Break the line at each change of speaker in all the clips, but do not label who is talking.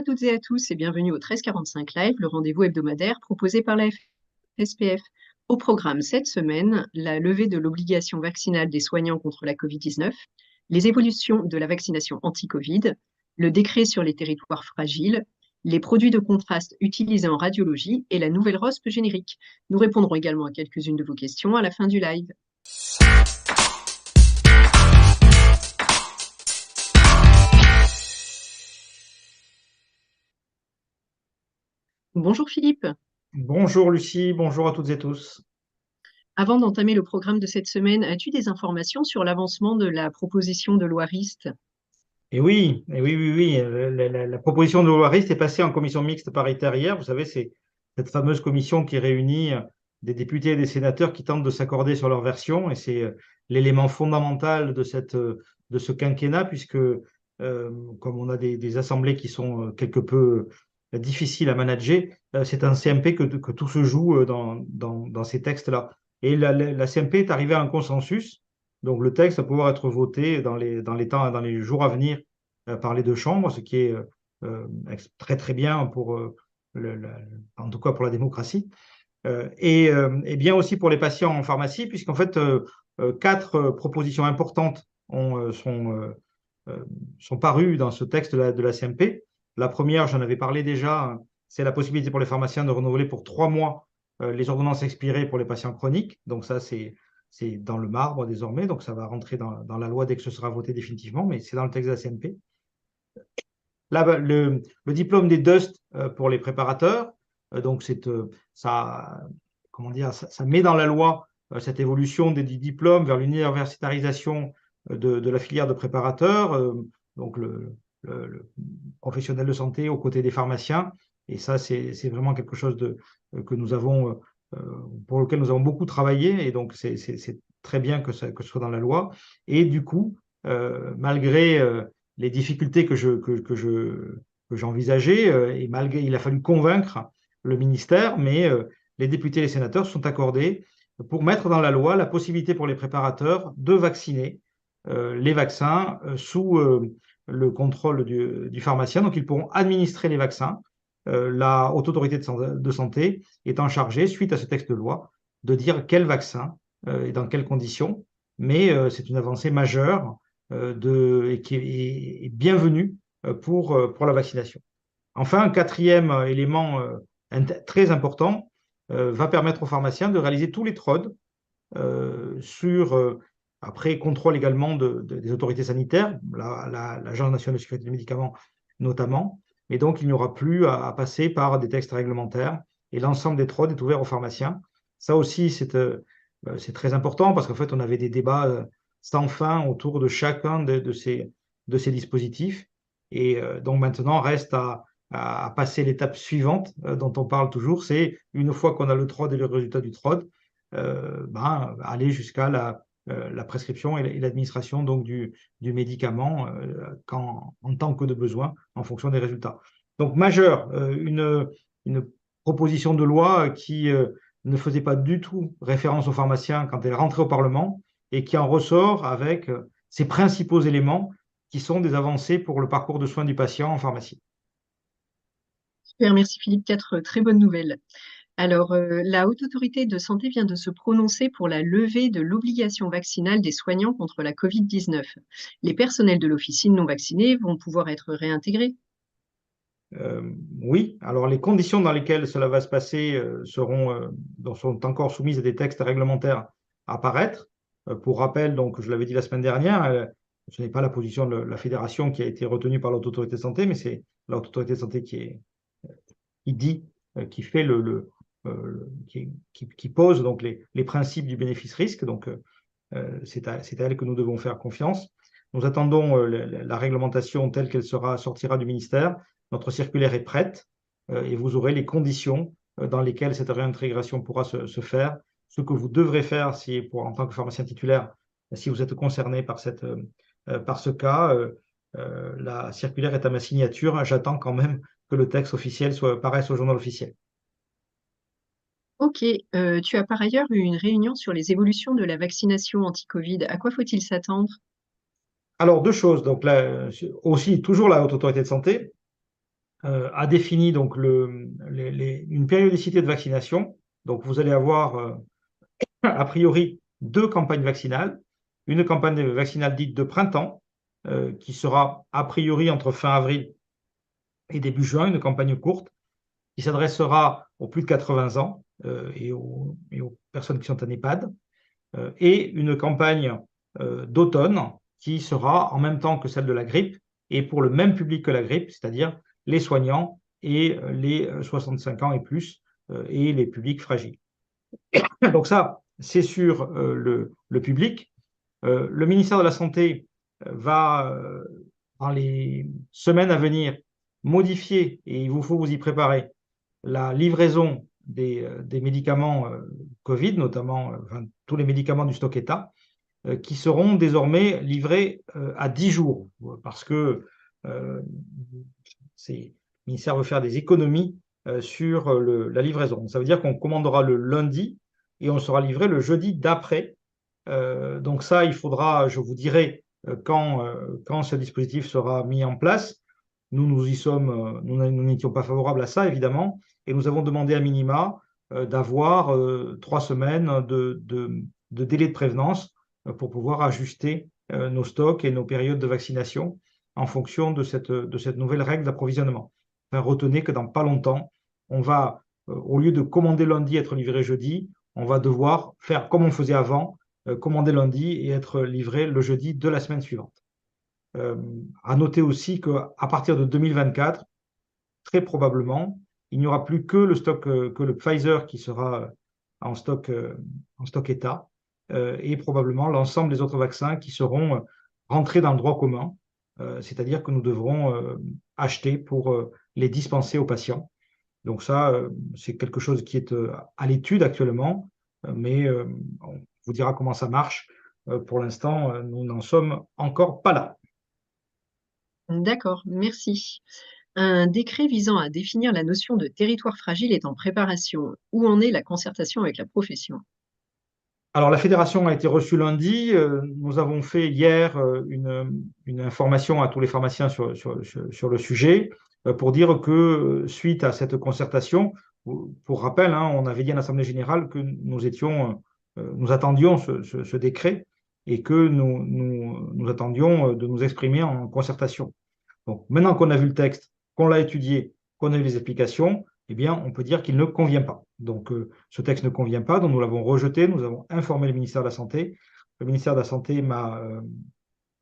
toutes et à tous et bienvenue au 1345 Live, le rendez-vous hebdomadaire proposé par la FSPF. Au programme cette semaine, la levée de l'obligation vaccinale des soignants contre la Covid-19, les évolutions de la vaccination anti-Covid, le décret sur les territoires fragiles, les produits de contraste utilisés en radiologie et la nouvelle ROSP générique. Nous répondrons également à quelques-unes de vos questions à la fin du live. Bonjour Philippe.
Bonjour Lucie, bonjour à toutes et tous.
Avant d'entamer le programme de cette semaine, as-tu des informations sur l'avancement de la proposition de loi RIST?
Oui. La proposition de loi RIST est passée en commission mixte paritaire hier. Vous savez, c'est cette fameuse commission qui réunit des députés et des sénateurs qui tentent de s'accorder sur leur version. Et c'est l'élément fondamental de ce quinquennat, puisque comme on a des assemblées qui sont quelque peu difficiles à manager, c'est un CMP que tout se joue dans ces textes-là. Et la CMP est arrivée à un consensus. Donc le texte va pouvoir être voté dans les jours à venir par les deux chambres, ce qui est très très bien pour en tout cas pour la démocratie. Et bien aussi pour les patients en pharmacie, puisqu'en fait quatre propositions importantes sont parues dans ce texte de la CMP. La première, j'en avais parlé déjà, c'est la possibilité pour les pharmaciens de renouveler pour 3 mois les ordonnances expirées pour les patients chroniques. Donc ça, c'est dans le marbre désormais, donc ça va rentrer dans la loi dès que ce sera voté définitivement, mais c'est dans le texte de la CMP. Là, le diplôme des DUST pour les préparateurs, donc ça, comment dire, ça met dans la loi cette évolution des diplômes vers l'universitarisation de la filière de préparateurs, donc le professionnel de santé aux côtés des pharmaciens. Et ça, c'est vraiment quelque chose que nous avons, pour lequel nous avons beaucoup travaillé. Et donc, c'est très bien que ce soit dans la loi. Et du coup, malgré les difficultés que j'envisageais, et malgré, il a fallu convaincre le ministère, mais les députés et les sénateurs se sont accordés pour mettre dans la loi la possibilité pour les préparateurs de vacciner les vaccins sous le contrôle du pharmacien. Donc, ils pourront administrer les vaccins. La Haute Autorité de Santé étant chargée, suite à ce texte de loi, de dire quel vaccin et dans quelles conditions. Mais c'est une avancée majeure et qui est bienvenue pour la vaccination. Enfin, un quatrième élément très important va permettre aux pharmaciens de réaliser tous les TROD après contrôle également des autorités sanitaires, l'Agence nationale de sécurité des médicaments notamment. Et donc, il n'y aura plus à passer par des textes réglementaires et l'ensemble des TROD est ouvert aux pharmaciens. Ça aussi, c'est très important parce qu'en fait, on avait des débats sans fin autour de chacun de ces dispositifs. Et donc maintenant, reste à passer l'étape suivante dont on parle toujours, c'est une fois qu'on a le TROD et le résultat du TROD, aller jusqu'à la prescription et l'administration donc du médicament en tant que de besoin en fonction des résultats. Donc majeur, une proposition de loi qui ne faisait pas du tout référence aux pharmaciens quand elle rentrait au Parlement et qui en ressort avec ses principaux éléments qui sont des avancées pour le parcours de soins du patient en pharmacie.
Super, merci Philippe, quatre très bonnes nouvelles. Alors, la Haute Autorité de Santé vient de se prononcer pour la levée de l'obligation vaccinale des soignants contre la Covid-19. Les personnels de l'officine non vaccinés vont pouvoir être réintégrés.
Oui, alors les conditions dans lesquelles cela va se passer sont encore soumises à des textes réglementaires à paraître. Pour rappel, donc, je l'avais dit la semaine dernière, ce n'est pas la position de la fédération qui a été retenue par l'autorité de santé, mais c'est l'autorité de santé qui dit, qui fait qui pose donc les principes du bénéfice-risque. Donc, c'est à elle que nous devons faire confiance. Nous attendons la réglementation telle qu'elle sortira du ministère. Notre circulaire est prête et vous aurez les conditions dans lesquelles cette réintégration pourra se faire. Ce que vous devrez faire en tant que pharmacien titulaire, si vous êtes concerné par ce cas, la circulaire est à ma signature. J'attends quand même que le texte officiel paraisse au journal officiel.
Ok, tu as par ailleurs eu une réunion sur les évolutions de la vaccination anti-Covid. À quoi faut-il s'attendre?
Alors, deux choses. Donc là, aussi, toujours la Haute Autorité de Santé a défini donc une périodicité de vaccination. Donc, vous allez avoir a priori deux campagnes vaccinales. Une campagne vaccinale dite de printemps, qui sera a priori entre fin avril et début juin, une campagne courte, qui s'adressera aux plus de 80 ans et aux personnes qui sont en EHPAD, et une campagne d'automne qui sera en même temps que celle de la grippe et pour le même public que la grippe, c'est-à-dire les soignants et les 65 ans et plus et les publics fragiles. Donc ça, c'est sur le public. Le ministère de la Santé va, dans les semaines à venir, modifier, et il vous faut vous y préparer, la livraison des médicaments Covid, notamment tous les médicaments du stock État, qui seront désormais livrés à 10 jours, parce que euh, le ministère veut faire des économies sur la livraison. Ça veut dire qu'on commandera le lundi et on sera livré le jeudi d'après. Donc ça, il faudra, je vous dirai, quand ce dispositif sera mis en place. Nous y sommes, nous n'étions pas favorables à ça, évidemment, et nous avons demandé à minima d'avoir 3 semaines de délai de prévenance pour pouvoir ajuster nos stocks et nos périodes de vaccination en fonction de cette nouvelle règle d'approvisionnement. Enfin, retenez que dans pas longtemps, on va, au lieu de commander lundi et être livré jeudi, on va devoir faire comme on faisait avant, commander lundi et être livré le jeudi de la semaine suivante. À noter aussi qu'à partir de 2024, très probablement, il n'y aura plus que le Pfizer qui sera en stock État, et probablement l'ensemble des autres vaccins qui seront rentrés dans le droit commun, c'est-à-dire que nous devrons acheter pour les dispenser aux patients. Donc ça, c'est quelque chose qui est à l'étude actuellement, mais on vous dira comment ça marche. Pour l'instant, nous n'en sommes encore pas là.
D'accord, merci. Un décret visant à définir la notion de territoire fragile est en préparation. Où en est la concertation avec la profession?
Alors, la fédération a été reçue lundi. Nous avons fait hier une information à tous les pharmaciens sur le sujet pour dire que suite à cette concertation, pour rappel, hein, on avait dit à l'Assemblée générale que nous attendions ce décret et que nous attendions de nous exprimer en concertation. Donc, maintenant qu'on a vu le texte, qu'on l'a étudié, qu'on a eu les explications, eh bien, on peut dire qu'il ne convient pas. Donc, ce texte ne convient pas, donc nous l'avons rejeté, nous avons informé le ministère de la Santé. Le ministère de la Santé m'a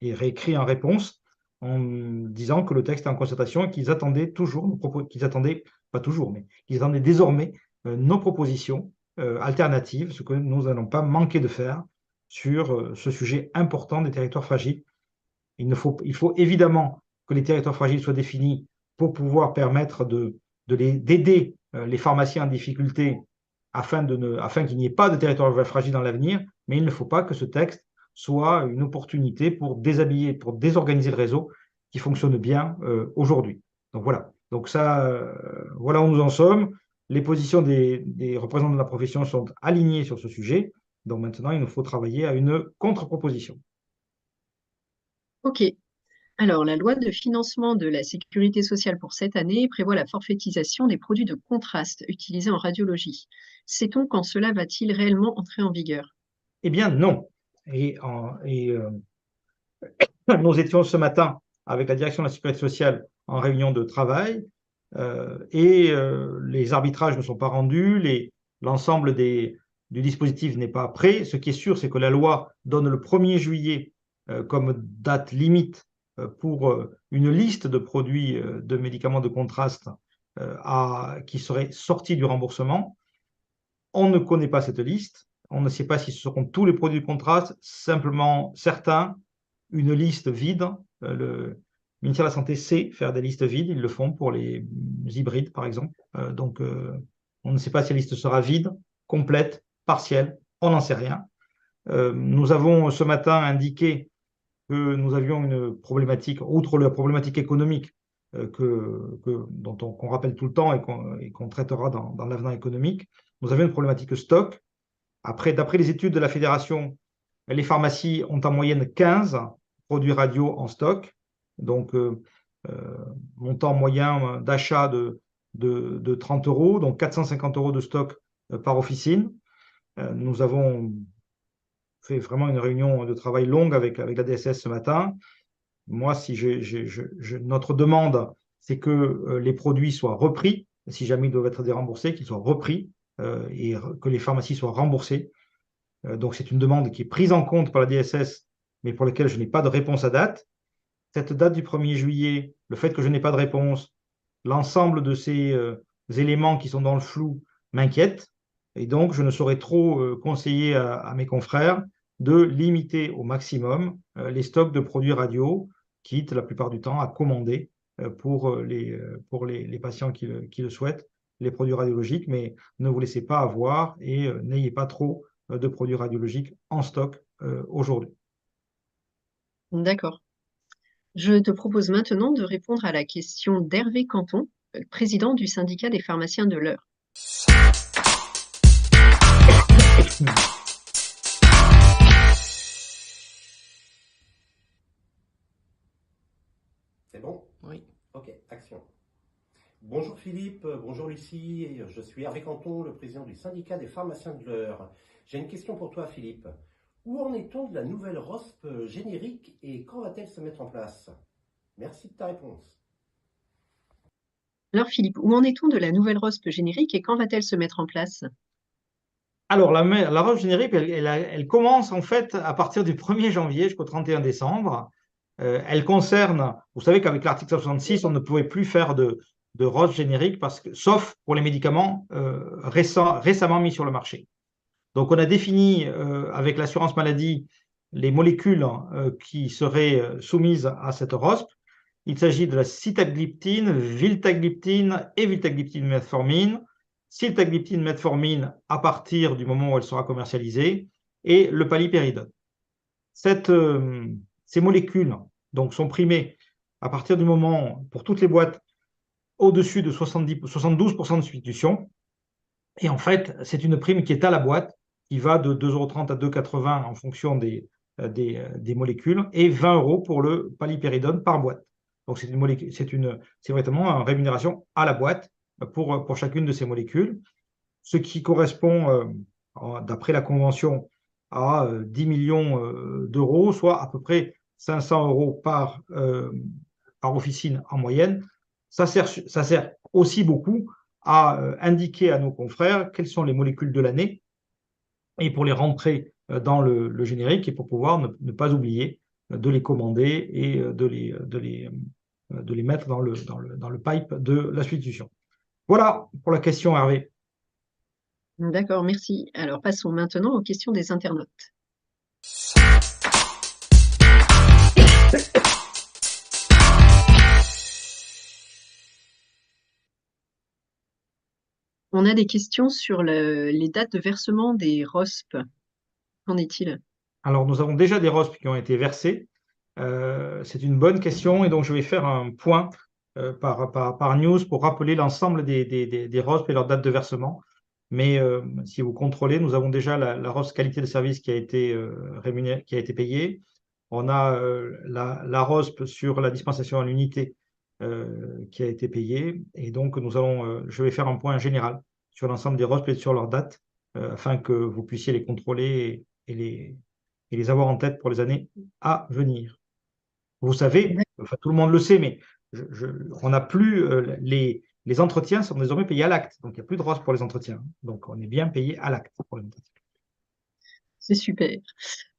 réécrit en réponse en disant que le texte est en concertation et qu'ils attendaient toujours, pas toujours, mais qu'ils attendaient désormais nos propositions alternatives, ce que nous n'allons pas manquer de faire sur ce sujet important des territoires fragiles. Il faut évidemment que les territoires fragiles soient définis pour pouvoir permettre d'aider les pharmaciens en difficulté afin qu'il n'y ait pas de territoire fragile dans l'avenir, mais il ne faut pas que ce texte soit une opportunité pour déshabiller, pour désorganiser le réseau qui fonctionne bien aujourd'hui. Donc voilà. Donc ça, voilà où nous en sommes. Les positions des représentants de la profession sont alignées sur ce sujet. Donc maintenant, il nous faut travailler à une contre-proposition.
Ok. Alors, la loi de financement de la sécurité sociale pour cette année prévoit la forfaitisation des produits de contraste utilisés en radiologie. Sait-on quand cela va-t-il réellement entrer en vigueur?
Eh bien, non. Et, nous étions ce matin avec la direction de la sécurité sociale en réunion de travail les arbitrages ne sont pas rendus, l'ensemble du dispositif n'est pas prêt. Ce qui est sûr, c'est que la loi donne le 1er juillet comme date limite pour une liste de produits de médicaments de contraste qui seraient sortis du remboursement. On ne connaît pas cette liste. On ne sait pas si ce seront tous les produits de contraste, simplement certains, une liste vide. Le ministère de la Santé sait faire des listes vides. Ils le font pour les hybrides, par exemple. Donc, on ne sait pas si la liste sera vide, complète, partielle. On n'en sait rien. Nous avons ce matin indiqué que nous avions une problématique, outre la problématique économique, qu'on rappelle tout le temps et qu'on traitera dans l'avenant économique. Nous avions une problématique stock. Après, d'après les études de la fédération, les pharmacies ont en moyenne 15 produits radio en stock. Donc, montant moyen d'achat de 30 euros, donc 450 euros de stock par officine. Nous avons fait vraiment une réunion de travail longue avec la DSS ce matin. Moi, si notre demande, c'est que les produits soient repris, si jamais ils doivent être déremboursés, qu'ils soient repris et que les pharmacies soient remboursées. Donc, c'est une demande qui est prise en compte par la DSS, mais pour laquelle je n'ai pas de réponse à date. Cette date du 1er juillet, le fait que je n'ai pas de réponse, l'ensemble de ces éléments qui sont dans le flou m'inquiètent. Et donc, je ne saurais trop conseiller à mes confrères de limiter au maximum les stocks de produits radio, quitte la plupart du temps à commander pour les patients qui le souhaitent, les produits radiologiques, mais ne vous laissez pas avoir et n'ayez pas trop de produits radiologiques en stock aujourd'hui.
D'accord. Je te propose maintenant de répondre à la question d'Hervé Canton, président du syndicat des pharmaciens de l'Eure.
C'est bon?
Oui.
Ok, action. Bonjour Philippe, bonjour Lucie, je suis Hervé Canton, le président du syndicat des pharmaciens de l'Eure. J'ai une question pour toi Philippe. Où en est-on de la nouvelle ROSP générique et quand va-t-elle se mettre en place? Merci de ta réponse.
Alors Philippe, où en est-on de la nouvelle ROSP générique et quand va-t-elle se mettre en place?
Alors, la ROSP générique, elle commence en fait à partir du 1er janvier jusqu'au 31 décembre. Elle concerne, vous savez qu'avec l'article 66, on ne pouvait plus faire de ROSP générique, sauf pour les médicaments récemment mis sur le marché. Donc, on a défini avec l'assurance maladie les molécules qui seraient soumises à cette ROSP. Il s'agit de la sitagliptine, viltagliptine et viltagliptine metformine. Sitagliptine metformine à partir du moment où elle sera commercialisée et le palipéridone. Ces molécules donc, sont primées à partir du moment, pour toutes les boîtes, au-dessus de 72% de substitution. Et en fait, c'est une prime qui est à la boîte, qui va de 2,30 € à 2,80 € en fonction des molécules, et 20 € pour le palipéridone par boîte. Donc, c'est vraiment une rémunération à la boîte pour chacune de ces molécules, ce qui correspond, d'après la convention, à 10 millions d'euros, soit à peu près 500 € par officine en moyenne. Ça sert aussi beaucoup à indiquer à nos confrères quelles sont les molécules de l'année et pour les rentrer dans le générique et pour pouvoir ne pas oublier de les commander et de les mettre dans le pipe de la substitution. Voilà pour la question, Hervé.
D'accord, merci. Alors passons maintenant aux questions des internautes. On a des questions sur les dates de versement des ROSP. Qu'en est-il?
Alors, nous avons déjà des ROSP qui ont été versés. C'est une bonne question et donc je vais faire un point par news pour rappeler l'ensemble des ROSP et leurs dates de versement. Mais si vous contrôlez, nous avons déjà la ROSP qualité de service qui a été qui a été payée. On a la ROSP sur la dispensation à l'unité qui a été payée. Et donc, je vais faire un point général sur l'ensemble des ROSP et sur leurs dates afin que vous puissiez les contrôler et les avoir en tête pour les années à venir. Vous savez, enfin, tout le monde le sait, mais on n'a plus les entretiens sont désormais payés à l'acte. Donc, il n'y a plus de ROSP pour les entretiens. Donc, on est bien payé à l'acte pour les entretiens.
C'est super.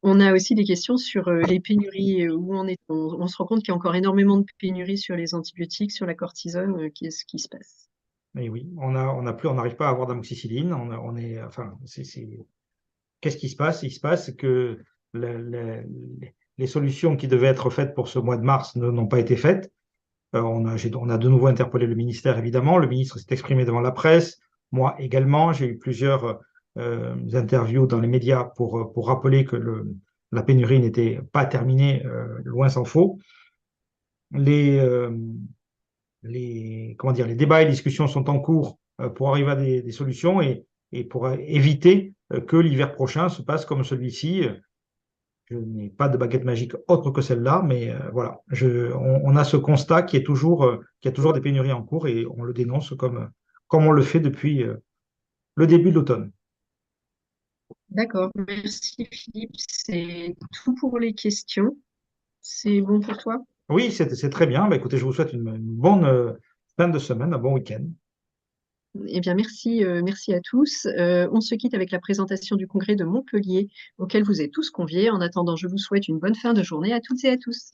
On a aussi des questions sur les pénuries, où on est. On se rend compte qu'il y a encore énormément de pénuries sur les antibiotiques, sur la cortisone. Qu'est-ce qui se passe?
Mais oui, on n'arrive pas à avoir d'amoxicilline. Qu'est-ce qui se passe? Il se passe que les solutions qui devaient être faites pour ce mois de mars n'ont pas été faites. On a de nouveau interpellé le ministère, évidemment. Le ministre s'est exprimé devant la presse. Moi également, j'ai eu plusieurs interviews dans les médias pour rappeler que la pénurie n'était pas terminée, loin s'en faut. Comment dire, les débats et les discussions sont en cours pour arriver à des solutions et pour éviter que l'hiver prochain se passe comme celui-ci. Je n'ai pas de baguette magique autre que celle-là, mais voilà, on a ce constat qui est toujours, qu'il y a toujours des pénuries en cours et on le dénonce comme on le fait depuis le début de l'automne.
D'accord, merci Philippe. C'est tout pour les questions. C'est bon pour toi?
Oui, c'est très bien. Bah, écoutez, je vous souhaite une bonne fin de semaine, un bon week-end.
Eh bien, merci, merci à tous. On se quitte avec la présentation du congrès de Montpellier, auquel vous êtes tous conviés. En attendant, je vous souhaite une bonne fin de journée à toutes et à tous.